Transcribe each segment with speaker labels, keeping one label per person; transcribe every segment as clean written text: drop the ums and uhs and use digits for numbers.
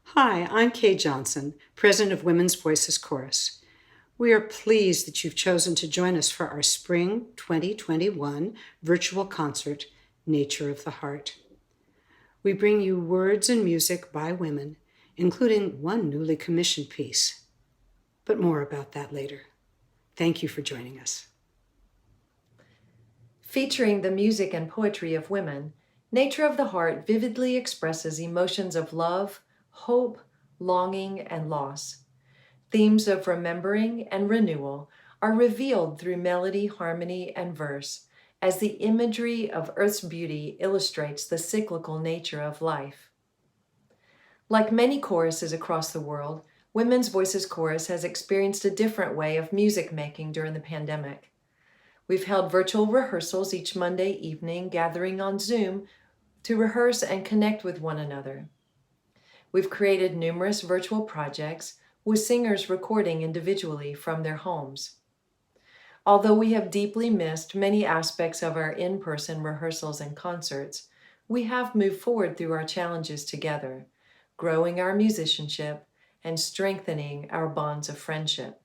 Speaker 1: Hi, I'm Kay Johnson, President of Women's Voices Chorus. We are pleased that you've chosen to join us for our Spring 2021 virtual concert, Nature of the Heart. We bring you words and music by women, including one newly commissioned piece. But more about that later. Thank you for joining us.
Speaker 2: Featuring the music and poetry of women, Nature of the Heart vividly expresses emotions of love, hope, longing, and loss. Themes of remembering and renewal are revealed through melody, harmony, and verse, as the imagery of Earth's beauty illustrates the cyclical nature of life. Like many choruses across the world, Women's Voices Chorus has experienced a different way of music making during the pandemic. We've held virtual rehearsals each Monday evening, gathering on Zoom to rehearse and connect with one another. We've created numerous virtual projects with singers recording individually from their homes. Although we have deeply missed many aspects of our in-person rehearsals and concerts, we have moved forward through our challenges together, growing our musicianship and strengthening our bonds of friendship.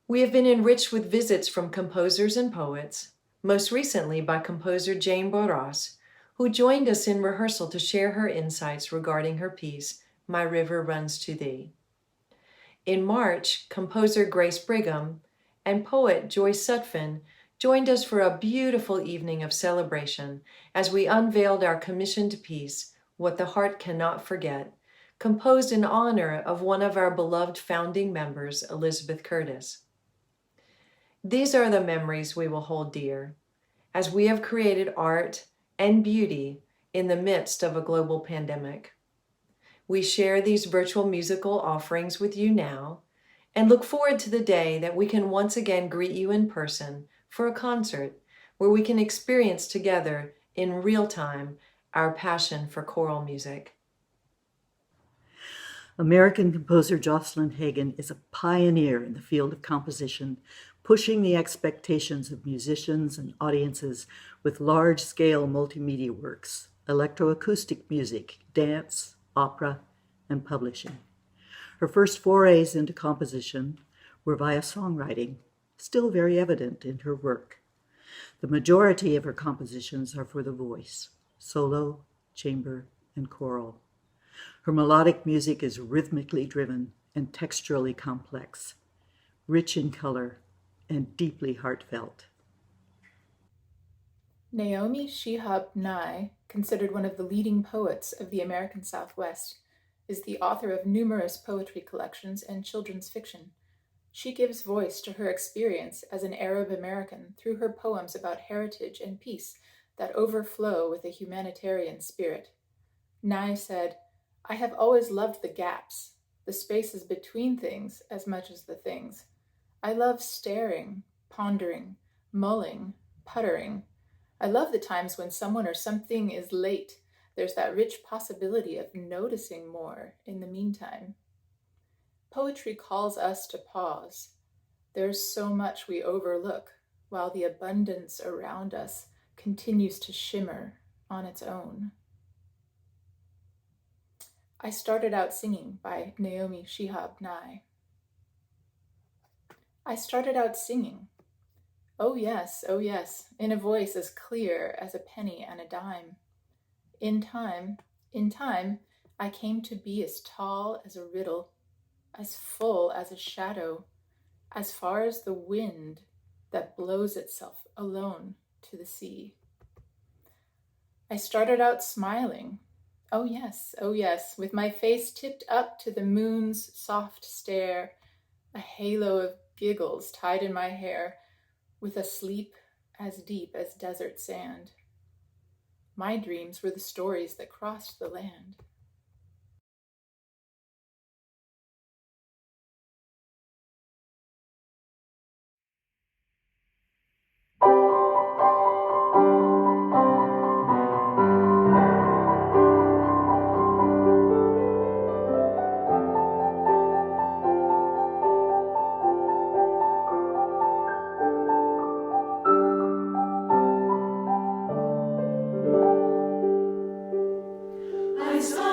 Speaker 2: We have been enriched with visits from composers and poets, most recently by composer Jane Borras, who joined us in rehearsal to share her insights regarding her piece, My River Runs to Thee. In March, composer Grace Brigham and poet Joyce Sutphin joined us for a beautiful evening of celebration as we unveiled our commissioned piece, What the Heart Cannot Forget, composed in honor of one of our beloved founding members, Elizabeth Curtis. These are the memories we will hold dear, as we have created art and beauty in the midst of a global pandemic. We share these virtual musical offerings with you now and look forward to the day that we can once again greet you in person for a concert where we can experience together in real time our passion for choral music.
Speaker 3: American composer Jocelyn Hagen is a pioneer in the field of composition, pushing the expectations of musicians and audiences with large-scale multimedia works, electroacoustic music, dance, opera, and publishing. Her first forays into composition were via songwriting, still very evident in her work. The majority of her compositions are for the voice, solo, chamber, and choral. Her melodic music is rhythmically driven and texturally complex, rich in color and deeply heartfelt.
Speaker 4: Naomi Shihab Nye, considered one of the leading poets of the American Southwest, is the author of numerous poetry collections and children's fiction. She gives voice to her experience as an Arab American through her poems about heritage and peace that overflow with a humanitarian spirit. Nye said, "I have always loved the gaps, the spaces between things as much as the things. I love staring, pondering, mulling, puttering. I love the times when someone or something is late. There's that rich possibility of noticing more in the meantime." Poetry calls us to pause. There's so much we overlook, while the abundance around us continues to shimmer on its own. I Started Out Singing by Naomi Shihab Nye. I started out singing. Oh yes, in a voice as clear as a penny and a dime. In time, I came to be as tall as a riddle, as full as a shadow, as far as the wind that blows itself alone to the sea. I started out smiling. Oh yes, with my face tipped up to the moon's soft stare, a halo of giggles tied in my hair, with a sleep as deep as desert sand. My dreams were the stories that crossed the land.
Speaker 5: I started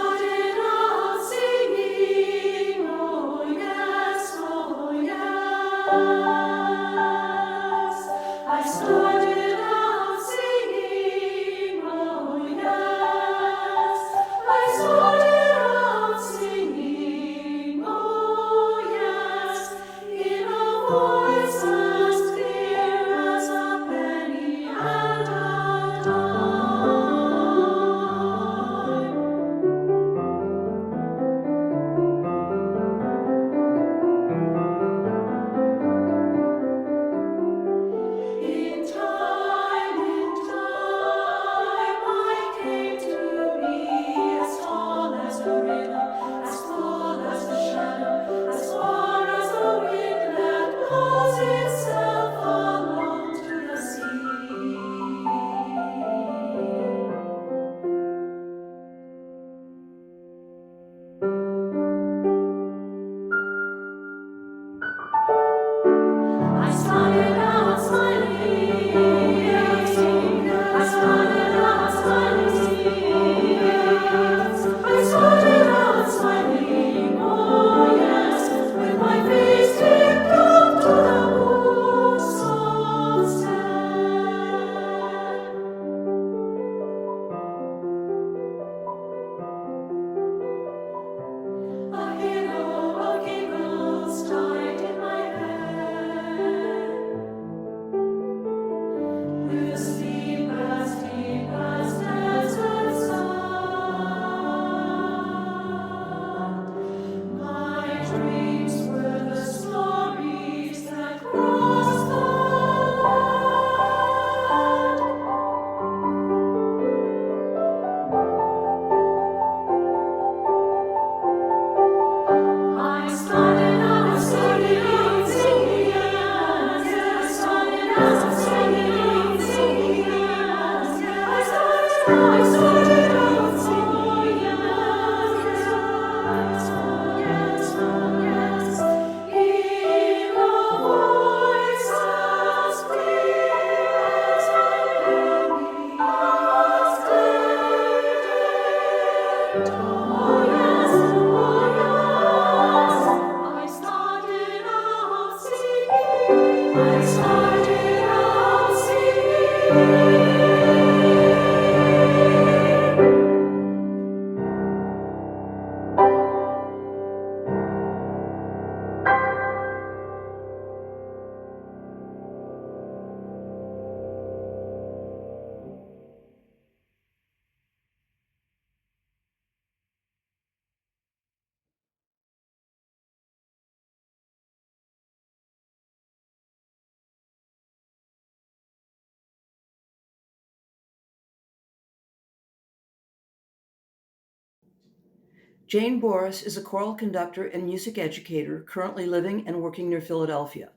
Speaker 5: Jane Borras is a choral conductor and music educator currently living and working near Philadelphia.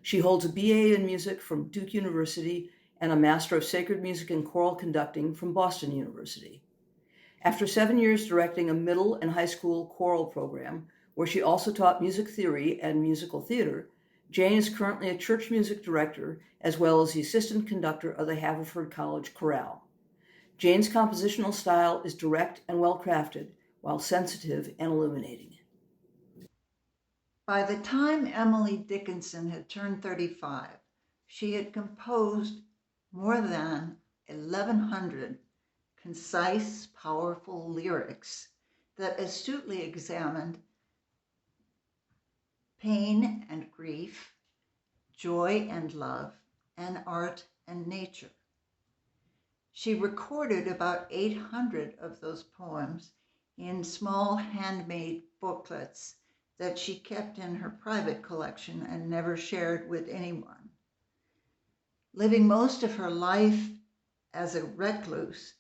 Speaker 5: She holds a BA in music from Duke University and a Master of Sacred Music and Choral Conducting from Boston University. After 7 years directing a middle and high school choral program, where she also taught music theory and musical theater, Jane is currently a church music director as well as the assistant conductor of the Haverford College Chorale. Jane's compositional style is direct and well-crafted, while sensitive and illuminating.
Speaker 6: By the time Emily Dickinson had turned 35, she had composed more than 1,100 concise, powerful lyrics that astutely examined pain and grief, joy and love, and art and nature. She recorded about 800 of those poems in small handmade booklets that she kept in her private collection and never shared with anyone. Living most of her life as a recluse,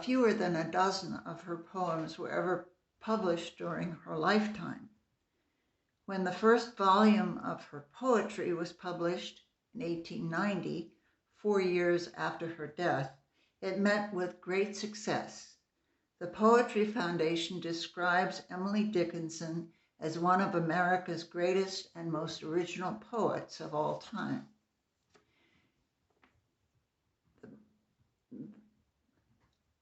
Speaker 6: fewer than a dozen of her poems were ever published during her lifetime. When the first volume of her poetry was published in 1890, 4 years after her death, it met with great success. The Poetry Foundation describes Emily Dickinson as one of America's greatest and most original poets of all time.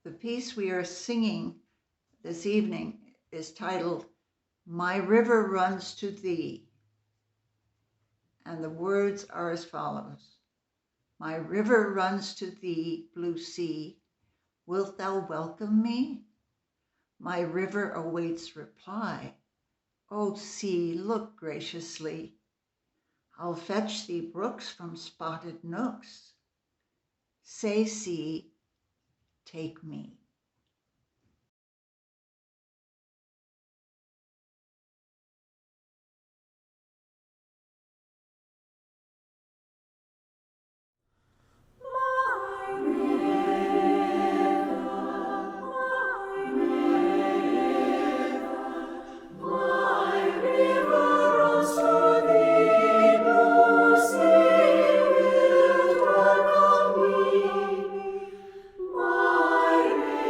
Speaker 6: The piece we are singing this evening is titled "My River Runs to Thee," and the words are as follows. My river runs to thee, blue sea, wilt thou welcome me? My river awaits reply, O sea, look graciously. I'll fetch thee brooks from spotted nooks. Say, sea, take me.
Speaker 7: My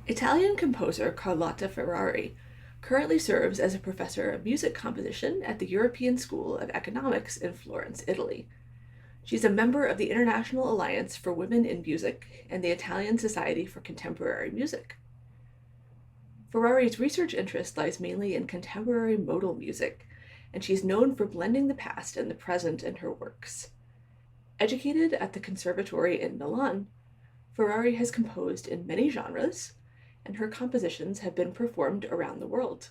Speaker 7: Italian composer Carlotta Ferrari currently serves as a professor of music composition at the European School of Economics in Florence, Italy. She's a member of the International Alliance for Women in Music and the Italian Society for Contemporary Music. Ferrari's research interest lies mainly in contemporary modal music, and she's known for blending the past and the present in her works. Educated at the Conservatory in Milan, Ferrari has composed in many genres, and her compositions have been performed around the world.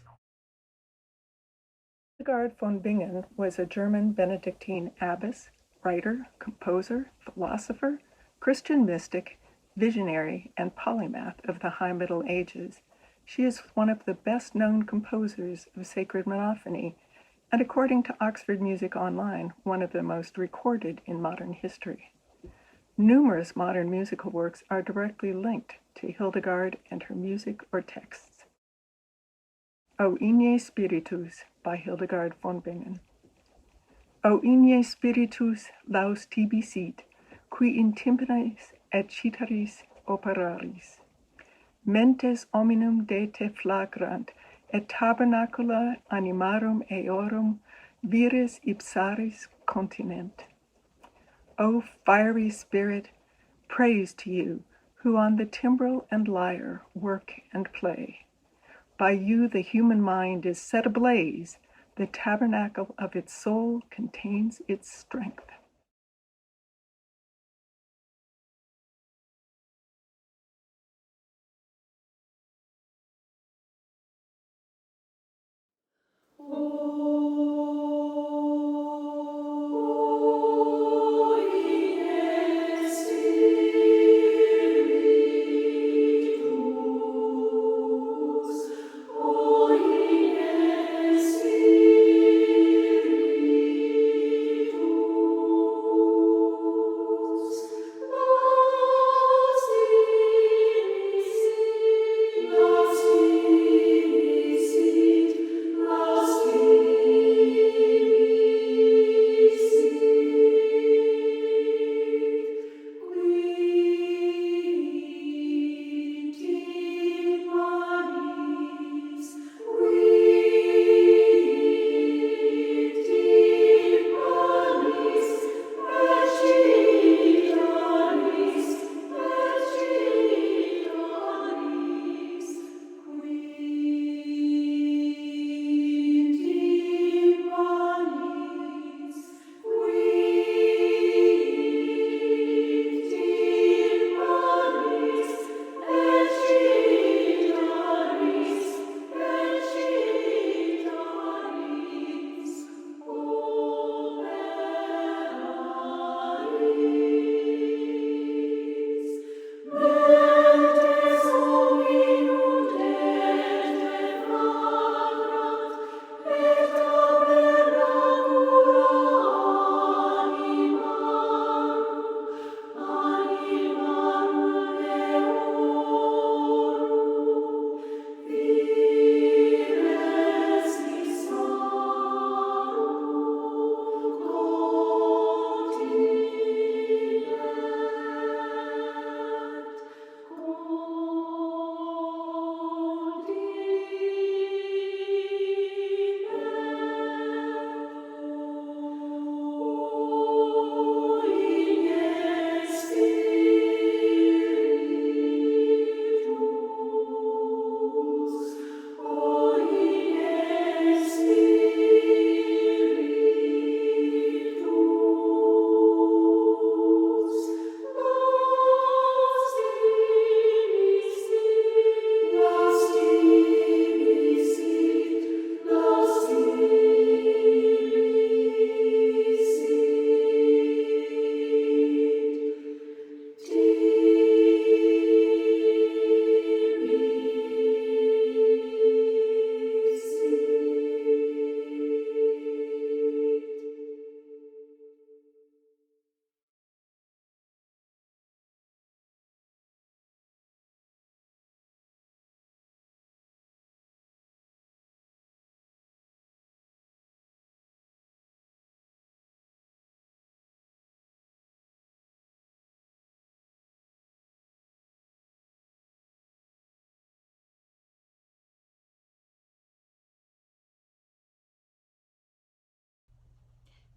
Speaker 8: Hildegard von Bingen was a German Benedictine abbess, writer, composer, philosopher, Christian mystic, visionary, and polymath of the High Middle Ages. She is one of the best-known composers of sacred monophony, and according to Oxford Music Online, one of the most recorded in modern history. Numerous modern musical works are directly linked to Hildegard and her music or texts. O Igne Spiritus by Hildegard von Bingen. O Igne Spiritus laus tibi sit, qui in tympanis et citaris operaris. Mentes hominum de te flagrant, et tabernacula animarum eorum vires ipsaris continent. O fiery spirit, praise to you, who on the timbrel and lyre work and play. By you the human mind is set ablaze, the tabernacle of its soul contains its strength.
Speaker 9: Last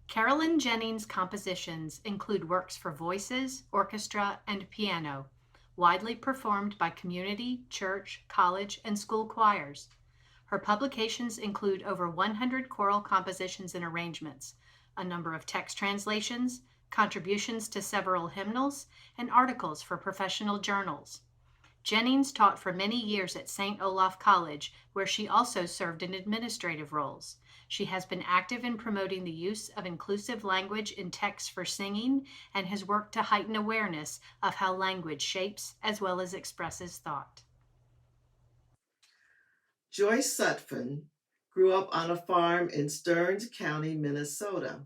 Speaker 9: Carolyn Jennings' compositions include works for voices, orchestra, and piano, widely performed by community, church, college, and school choirs. Her publications include over 100 choral compositions and arrangements, a number of text translations, contributions to several hymnals, and articles for professional journals. Jennings taught for many years at St. Olaf College, where she also served in administrative roles. She has been active in promoting the use of inclusive language in texts for singing and has worked to heighten awareness of how language shapes as well as expresses thought.
Speaker 10: Joyce Sutphin grew up on a farm in Stearns County, Minnesota.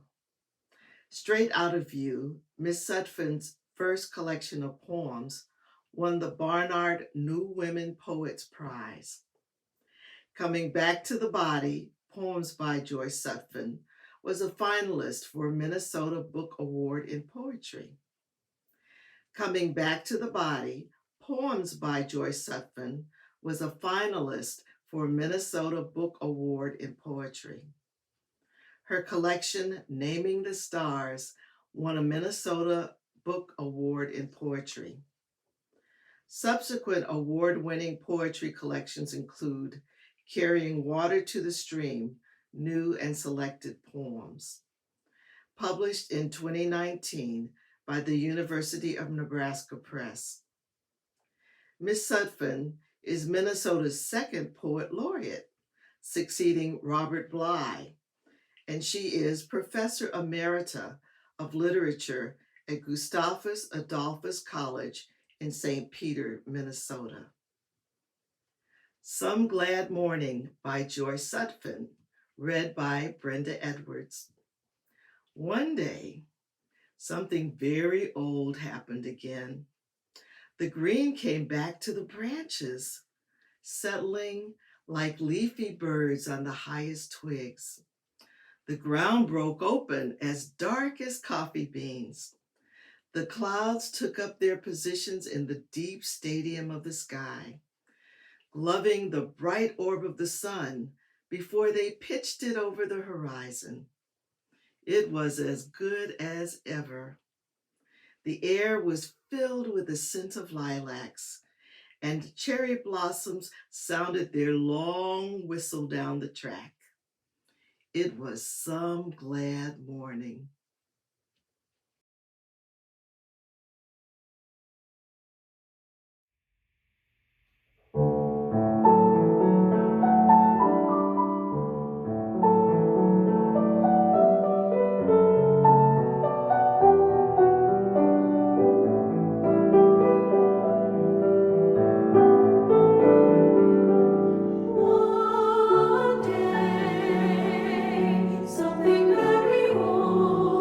Speaker 10: Straight Out of View, Miss Sutphin's first collection of poems, won the Barnard New Women Poets Prize. Coming Back to the Body, Poems by Joyce Sutphin, was a finalist for Minnesota Book Award in Poetry. Coming Back to the Body, Poems by Joyce Sutphin, was a finalist for Minnesota Book Award in Poetry. Her collection, Naming the Stars, won a Minnesota Book Award in Poetry. Subsequent award-winning poetry collections include Carrying Water to the Stream, New and Selected Poems, published in 2019 by the University of Nebraska Press. Miss Sutphin is Minnesota's second poet laureate, succeeding Robert Bly, and she is Professor Emerita of Literature at Gustavus Adolphus College in St. Peter, Minnesota. Some Glad Morning by Joyce Sutphin, read by Brenda Edwards. One day, something very old happened again. The green came back to the branches, settling like leafy birds on the highest twigs. The ground broke open as dark as coffee beans. The clouds took up their positions in the deep stadium of the sky, gloving the bright orb of the sun before they pitched it over the horizon. It was as good as ever. The air was filled with the scent of lilacs, and cherry blossoms sounded their long whistle down the track. It was some glad morning.
Speaker 11: One day, something very old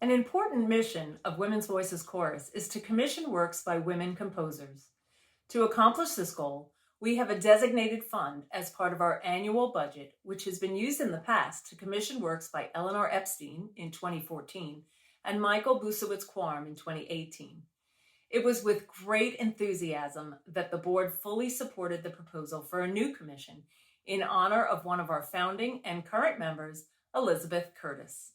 Speaker 11: An important mission of Women's Voices Chorus is to commission works by women composers. To accomplish this goal, we have a designated fund as part of our annual budget, which has been used in the past to commission works by Eleanor Epstein in 2014 and Michael Busowitz-Quarm in 2018. It was with great enthusiasm that the board fully supported the proposal for a new commission in honor of one of our founding and current members, Elizabeth Curtis.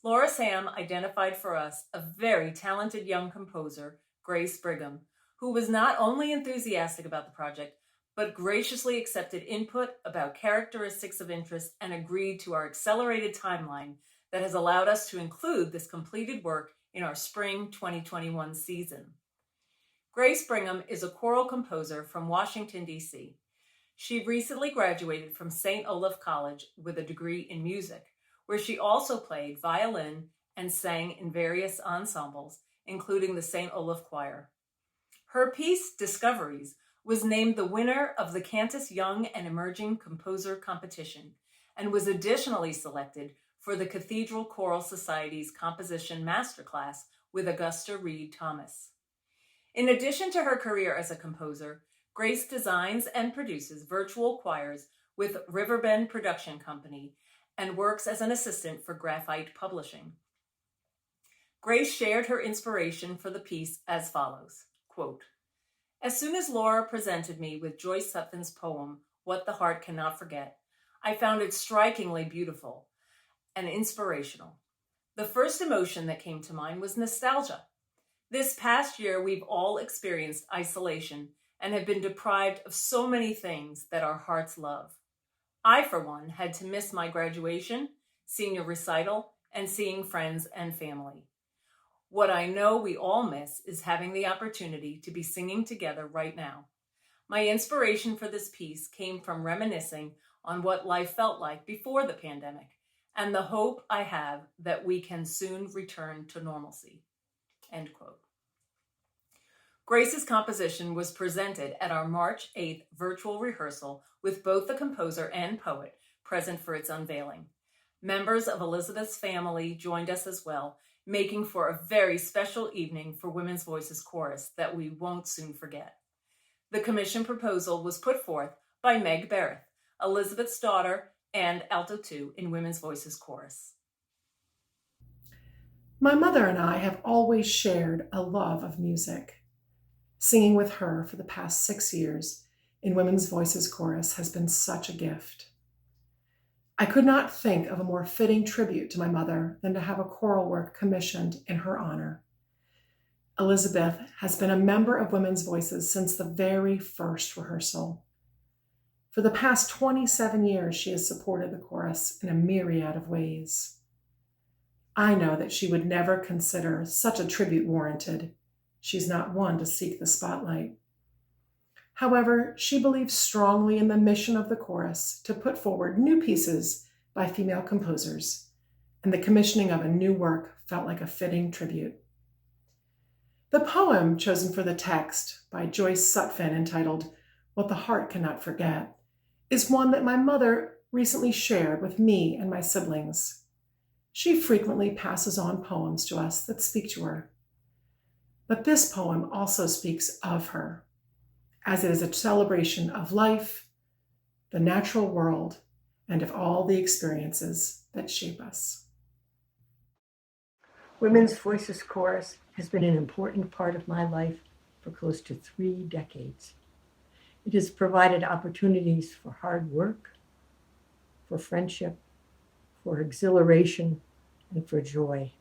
Speaker 11: Laura Sam identified for us a very talented young composer, Grace Brigham, who was not only enthusiastic about the project, but graciously accepted input about characteristics of interest and agreed to our accelerated timeline that has allowed us to include this completed work in our spring 2021 season. Grace Brigham is a choral composer from Washington, D.C. She recently graduated from St. Olaf College with a degree in music, where she also played violin and sang in various ensembles, including the St. Olaf Choir. Her piece, Discoveries, was named the winner of the Cantus Young and Emerging Composer Competition and was additionally selected for the Cathedral Choral Society's Composition Masterclass with Augusta Reed Thomas. In addition to her career as a composer, Grace designs and produces virtual choirs with Riverbend Production Company and works as an assistant for Graphite Publishing. Grace shared her inspiration for the piece as follows, quote, "As soon as Laura presented me with Joyce Sutphen's poem, What the Heart Cannot Forget, I found it strikingly beautiful and inspirational. The first emotion that came to mind was nostalgia. This past year, we've all experienced isolation and have been deprived of so many things that our hearts love. I, for one, had to miss my graduation, senior recital, and seeing friends and family. What I know we all miss is having the opportunity to be singing together right now. My inspiration for this piece came from reminiscing on what life felt like before the pandemic and the hope I have that we can soon return to normalcy." End quote. Grace's composition was presented at our March 8th virtual rehearsal with both the composer and poet present for its unveiling. Members of Elizabeth's family joined us as well, making for a very special evening for Women's Voices Chorus that we won't soon forget. The commission proposal was put forth by Meg Barrett, Elizabeth's daughter and alto 2 in Women's Voices Chorus.
Speaker 12: My mother and I have always shared a love of music. Singing with her for the past 6 years in Women's Voices Chorus has been such a gift. I could not think of a more fitting tribute to my mother than to have a choral work commissioned in her honor. Elizabeth has been a member of Women's Voices since the very first rehearsal. For the past 27 years, she has supported the chorus in a myriad of ways. I know that she would never consider such a tribute warranted. She's not one to seek the spotlight. However, she believes strongly in the mission of the chorus to put forward new pieces by female composers, and the commissioning of a new work felt like a fitting tribute. The poem chosen for the text by Joyce Sutphen, entitled What the Heart Cannot Forget, is one that my mother recently shared with me and my siblings. She frequently passes on poems to us that speak to her. But this poem also speaks of her, as it is a celebration of life, the natural world, and of all the experiences that shape us.
Speaker 3: Women's Voices Chorus has been an important part of my life for close to 3 decades. It has provided opportunities for hard work, for friendship, for exhilaration, and for joy.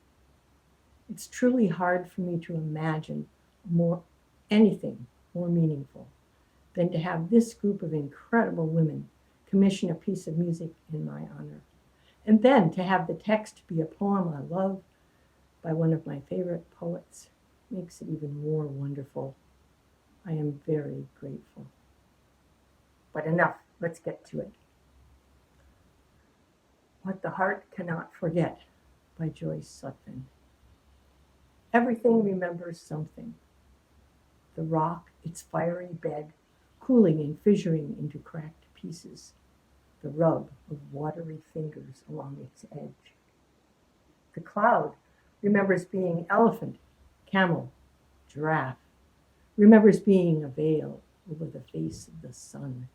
Speaker 3: It's truly hard for me to imagine anything more meaningful than to have this group of incredible women commission a piece of music in my honor. And then to have the text be a poem I love by one of my favorite poets makes it even more wonderful. I am very grateful. But enough, let's get to it. What the Heart Cannot Forget by Joyce Sutphen. Everything remembers something. The rock, its fiery bed, cooling and fissuring into cracked pieces. The rub of watery fingers along its edge. The cloud
Speaker 13: remembers being elephant, camel, giraffe, remembers being a veil over the face of the sun,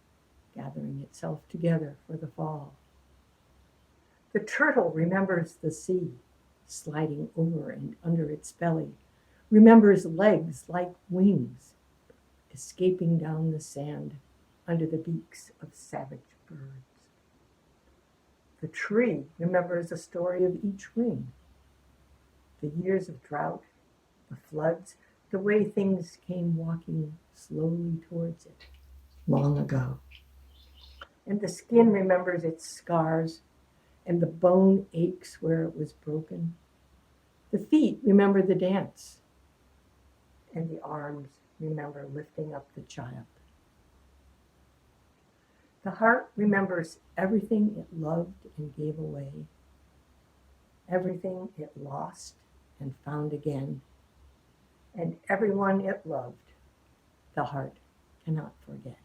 Speaker 13: gathering itself together for the fall. The turtle remembers the sea, sliding over and under its belly, remembers legs like wings, escaping down the sand under the beaks of savage birds. The tree remembers the story of each ring, the years of drought, the floods, the way things came walking slowly towards it long ago. And the skin remembers its scars, and the bone aches where it was broken. The feet remember the dance, and the arms remember lifting up the child. The heart remembers everything it loved and gave away, everything it lost and found again, and everyone it loved, the heart cannot forget.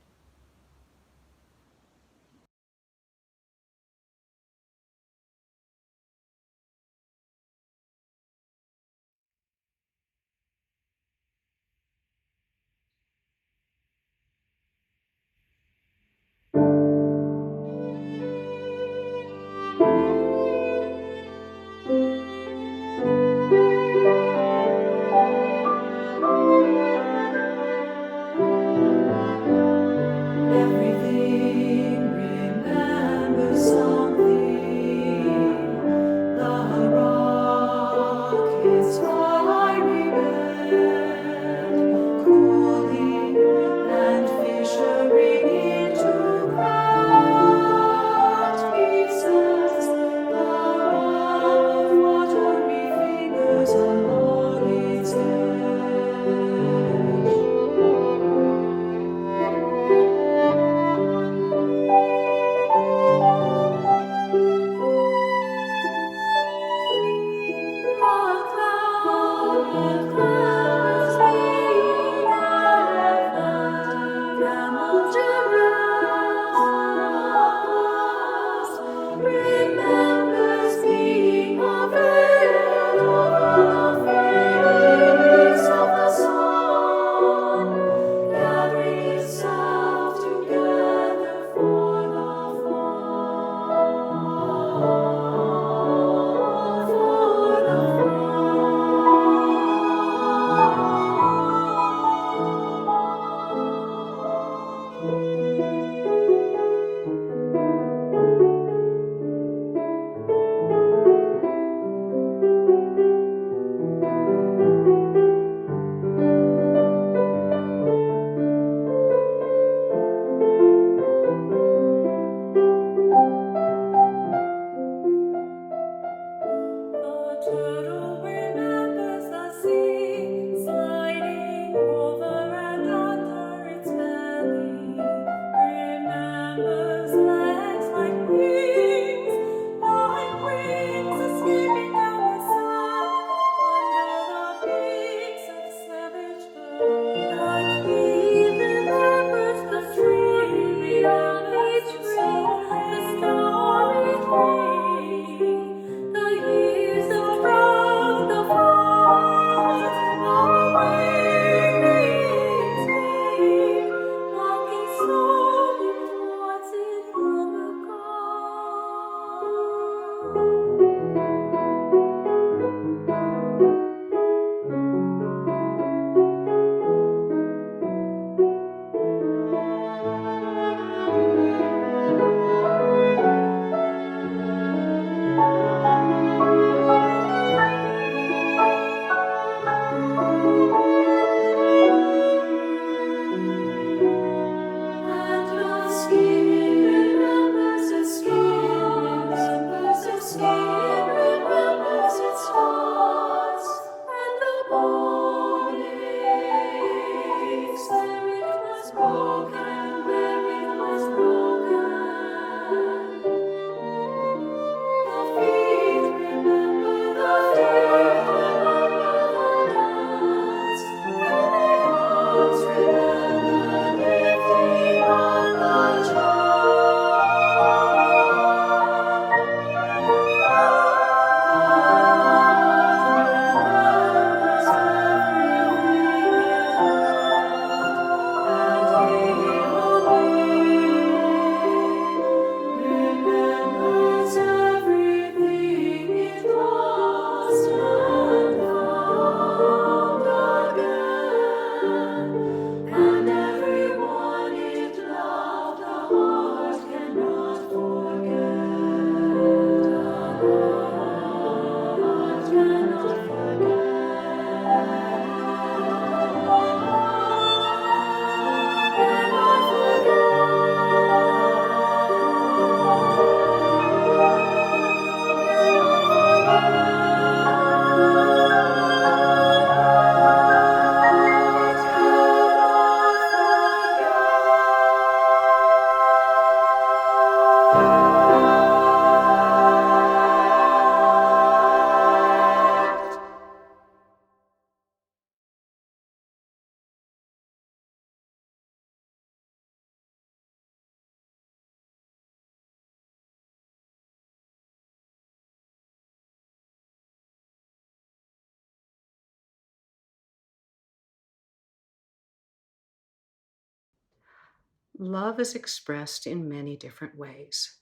Speaker 1: Love is expressed in many different ways.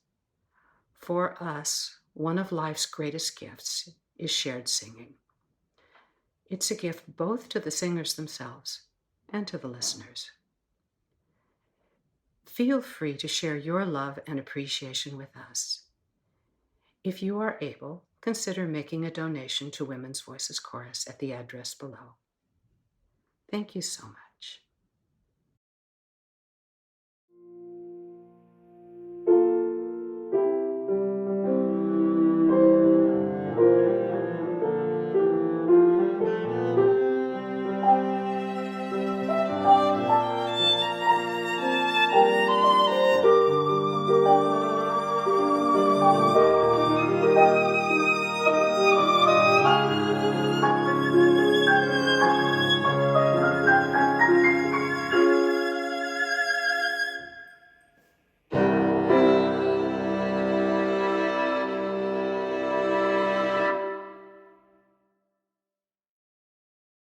Speaker 1: For us, one of life's greatest gifts is shared singing. It's a gift both to the singers themselves and to the listeners. Feel free to share your love and appreciation with us. If you are able, consider making a donation to Women's Voices Chorus at the address below. Thank you so much.